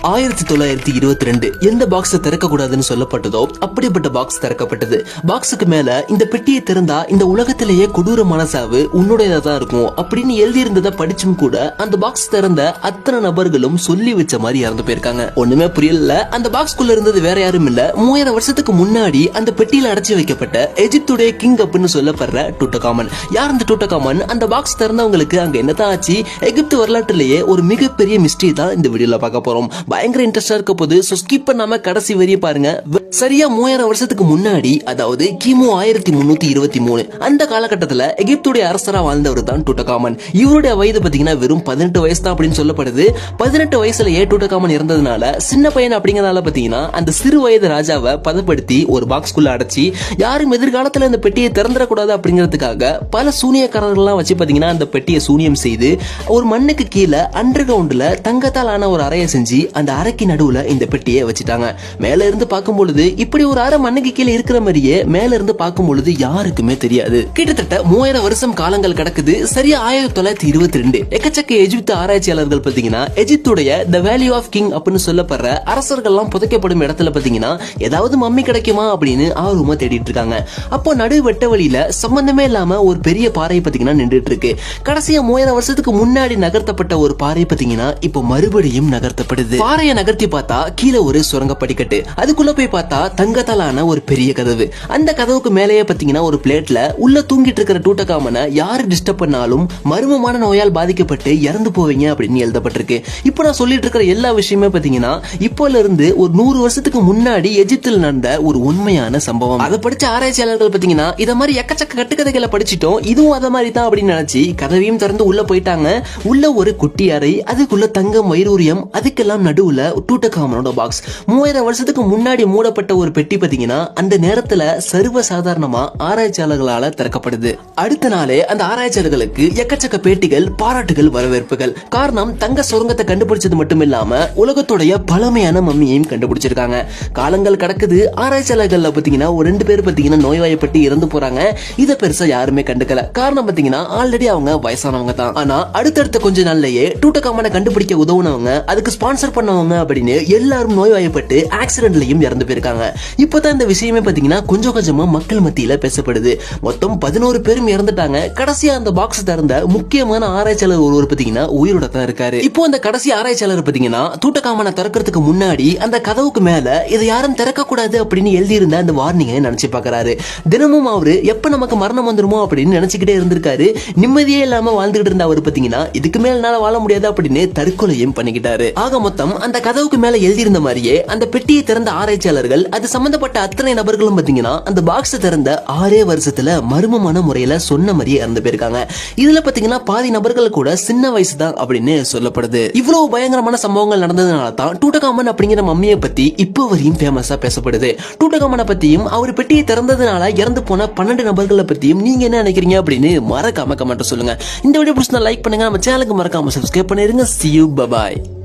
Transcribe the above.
1922 எந்த பாக்ஸ் திறக்க கூடாதுன்னு சொல்லப்பட்டதோ அப்படிப்பட்ட பாக்ஸ் திறக்கப்பட்டது. பாக்ஸுக்கு மேல இந்த பெட்டியை திறந்தா இந்த உலகத்திலேயே கொடூரமான சாவு உன்னுடையதா தான் இருக்கும் அப்படின்னு எழுதி இருந்ததை படிச்சும் கூட அந்த பாக்ஸ் திறந்த அத்தனை நபர்களும் சொல்லி வச்ச மாதிரி இறந்து போயிருக்காங்க. ஒண்ணுமே புரியல. அந்த பாக்ஸ்குள்ள இருந்தது வேற யாரும் இல்ல, 3000 வருஷத்துக்கு முன்னாடி அந்த பெட்டியில அடைச்சி வைக்கப்பட்ட எஜிப்துடைய கிங் அப்படின்னு சொல்லப்படுற டூட்டகாமன். யார் அந்த டூட்டகாமன்? அந்த பாக்ஸ் திறந்தவங்களுக்கு அங்க என்னதான் ஆச்சு? எகிப்து வரலாற்றிலேயே ஒரு மிகப்பெரிய மிஸ்ட்ரி தான் இந்த வீடியோல பார்க்க போறோம். பயங்கர இன்ட்ரெஸ்டா இருக்க போது, சோ ஸ்கிப் பண்ணாம கடைசி வரையும் பாருங்க. சரியா 3000 வருஷத்துக்கு முன்னாடி, அதாவது கிமு 1323 அந்த காலகட்டத்துல எகிப்துடைய அரசரா வாழ்ந்தவர் தான் டூட்டகாமன். இவருடைய வயது பாத்தீங்கன்னா வெறும் 18 வயசு தான் அப்படின்னு சொல்லப்படுது. 18 வயசுலயே டூட்டகாமன் இறந்ததுனால சின்ன பையன் அப்படிங்கறதால பாத்தீங்கன்னா அந்த சிறு வயது ராஜாவை பதப்படுத்தி ஒரு பாக்ஸ்குள்ள அடைச்சி யாரும் எதிர்காலத்துல இந்த பெட்டியை திறந்துடக்கூடாது அப்படிங்கிறதுக்காக பல சூனியக்காரர்கள்லாம் வச்சு பாத்தீங்கன்னா அந்த பெட்டியை சூனியம் செய்து ஒரு மண்ணுக்கு கீழே அண்டர் கிரவுண்ட்ல தங்கத்தால் ஆன ஒரு அறையை செஞ்சு அந்த அறைக்கு நடுவுல இந்த பெட்டியை வச்சுட்டாங்க. மேல இருந்து பார்க்கும் பொழுது இப்படி ஒரு அறை மண்ணுக்கு கீழே இருக்கிற மாதிரியே மேல இருந்து பார்க்கும் பொழுது யாருக்குமே தெரியாது. கிட்டத்தட்ட 3000 வருஷம் காலங்கள் கிடக்குது. சரியா 1922 எக்கச்சக்க எஜிப்து ஆராய்ச்சியாளர்கள் பாத்தீங்கன்னா எஜிப்துடைய தி வேலி ஆஃப் கிங் அப்படின்னு சொல்லப்படுற அரசர்கள்லாம் புதைக்கப்படும் இடத்துல பாத்தீங்கன்னா ஏதாவது மம்மி கிடைக்குமா அப்படின்னு ஆர்வமா தேடிட்டு இருக்காங்க. அப்போ நடு வெட்ட வழியில சம்பந்தமே இல்லாம ஒரு பெரிய பாறை பாத்தீங்கன்னா நின்றுட்டு இருக்கு. கடைசியா 3000 வருஷத்துக்கு முன்னாடி நகர்த்தப்பட்ட ஒரு பாறை பாத்தீங்கன்னா இப்போ மறுபடியும் நகர்த்தப்படுது. பாறையை நகர்த்தி பார்த்தா கீழே ஒரு சுரங்க படிக்கட்டு, அதுக்குள்ள போய் பார்த்தா தங்கத்தாலான ஒரு பெரிய கதவு. அந்த கதவுக்கு மேலேயே பாத்தீங்கன்னா ஒரு பிளேட்ல உள்ள தூங்கிட்டு இருக்கிற டூட்டகாமனை யாரு டிஸ்டர்ப் பண்ணாலும் மர்மமான நோயால் பாதிக்கப்பட்டு இறந்து போவீங்க அப்படின்னு எழுதப்பட்டிருக்கு. இப்போ நான் சொல்லிட்டு இருக்கிற எல்லா விஷயமே பாத்தீங்கன்னா இப்போல இருந்து ஒரு 100 வருஷத்துக்கு முன்னாடி எஜிப்தில் நடந்த ஒரு உண்மையான சம்பவம். அதை படிச்ச ஆராய்ச்சியாளர்கள் பாத்தீங்கன்னா இத மாதிரி எக்கச்சக்க கட்டுக்கதைகளை படிச்சிட்டோம், இதுவும் அத மாதிரி தான் அப்படின்னு நினைச்சு கதவையும் திறந்து உள்ள போயிட்டாங்க. உள்ள ஒரு குட்டி அறை, அதுக்குள்ள தங்கம், வைரூரியம், அதுக்கெல்லாம் நடுவுல டூட்டகாமனோட பாக்ஸ். 3000 வருஷத்துக்கு முன்னாடி மூடப்பட்ட ஒரு பெட்டி பாத்தீங்கன்னா அந்த நேரத்துல சர்வ சாதாரணமா ஆராய்ச்சியாளர்களால திறக்கப்படுது. அடுத்த நாளே அந்த ஆராய்ச்சியாளர்களுக்கு எக்கச்சக்க பேட்டிகள், பாராட்டுகள், வரவேற்புகள். காரணம் தங்க சுரங்கத்தை கண்டுபிடிச்சது மட்டும் இல்லாம உலகத்துடைய பழமையான மம்மியையும் கண்டுபிடிச்சிருக்காங்க. காலங்கள் கடக்குது. ஆராய்ச்சியாளர்கள் பாத்தீங்கன்னா ஒரு 2 பேர் பாத்தீங்கன்னா நோய்வாய்ப்பட்டு இறந்து போறாங்க. இத பெருசா யாருமே கண்டுக்கல. காரணம் பாத்தீங்கன்னா ஆல்ரெடி அவங்க வயசானவங்க தான். ஆனா அடுத்தடுத்த கொஞ்ச நாள்லயே டூட்டகாமனை கண்டுபிடிக்க உதவுனவங்க, அதுக்கு ஸ்பான்சர் பண்ணவங்க அப்படின்னு எல்லாரும் நோய்வாய்ப்பட்டு ஆக்சிடென்ட்லயும் இறந்து போயிருக்காங்க. இப்பதான் இந்த விஷயமே பாத்தீங்கன்னா கொஞ்சம் கொஞ்சமா மக்கள் மத்தியில பேசப்படுது. மொத்தம் 11 பேரும் இறந்துட்டாங்க. கடைசியா அந்த பாக்ஸ் திறந்த முக்கியமான ஆராய்ச்சியாளர் ஒருவர் பாத்தீங்கன்னா உயிரோட தான் இருக்காரு. இப்போ அந்த கடைசி ஆராய்ச்சியாளர் பாத்தீங்கன்னா டூட்டகாமனை திறக்கிறதுக்கு முன்னாடி அந்த கதவுக்கு மேல இதை யாரும் திறக்க கூடாது அப்படின்னு எழுதி இருந்த அந்த வார்னிங்கை நினைச்சு பாக்குறாரு. தினமும் அவரு எப்ப நமக்கு மரணம் வந்துருமோ அப்படின்னு நினைச்சுக்கிட்டே இருந்திருக்காரு. நிம்மதியே இல்லாம வாழ்ந்துகிட்டு இருந்த அவர் பாத்தீங்கன்னா இதுக்கு மேல என்னால வாழ முடியாது அப்படின்னு தற்கொலையும் பண்ணிக்கிட்டாரு. ஆக மொத்தம் அந்த கதவுக்கு மேல எழுதியிருந்த மாதிரியே அந்த பெட்டியை திறந்த ஆராய்ச்சியாளர்கள், அது சம்பந்தப்பட்ட அத்தனை நபர்களும் பாத்தீங்கன்னா அந்த பாக்ஸ் திறந்த 6 வருஷத்துல மர்மமான முறையில சொன்ன மாதிரியே இறந்து போயிருக்காங்க. இதுல பாத்தீங்கன்னா பாதி நபர்கள் கூட சின்ன வயசு தான் அப்படின்னு சொல்லப்படுது. இவ்வளவு பயங்கரமான சம்பவங்கள் நடந்ததுனால தான் டூட்டகாமன் அப்படிங்கிற மம்மியை பத்தி இப்போ வரையும் ஃபேமஸா பேசப்படுது. டூட்டகாமனை பத்தியும் அவர் பெட்டியை திறந்ததுனால இறந்து போன 12 நபர்களை பத்தியும் நீங்க என்ன நினைக்கிறீங்க அப்படின்னு மறக்காம கமெண்ட் சொல்லுங்க. இந்த வீடியோ பிடிச்சா லைக் பண்ணுங்க, நம்ம சேனலுக்கு மறக்காம சப்ஸ்கிரைப் பண்ணிருங்க. See you, bye bye.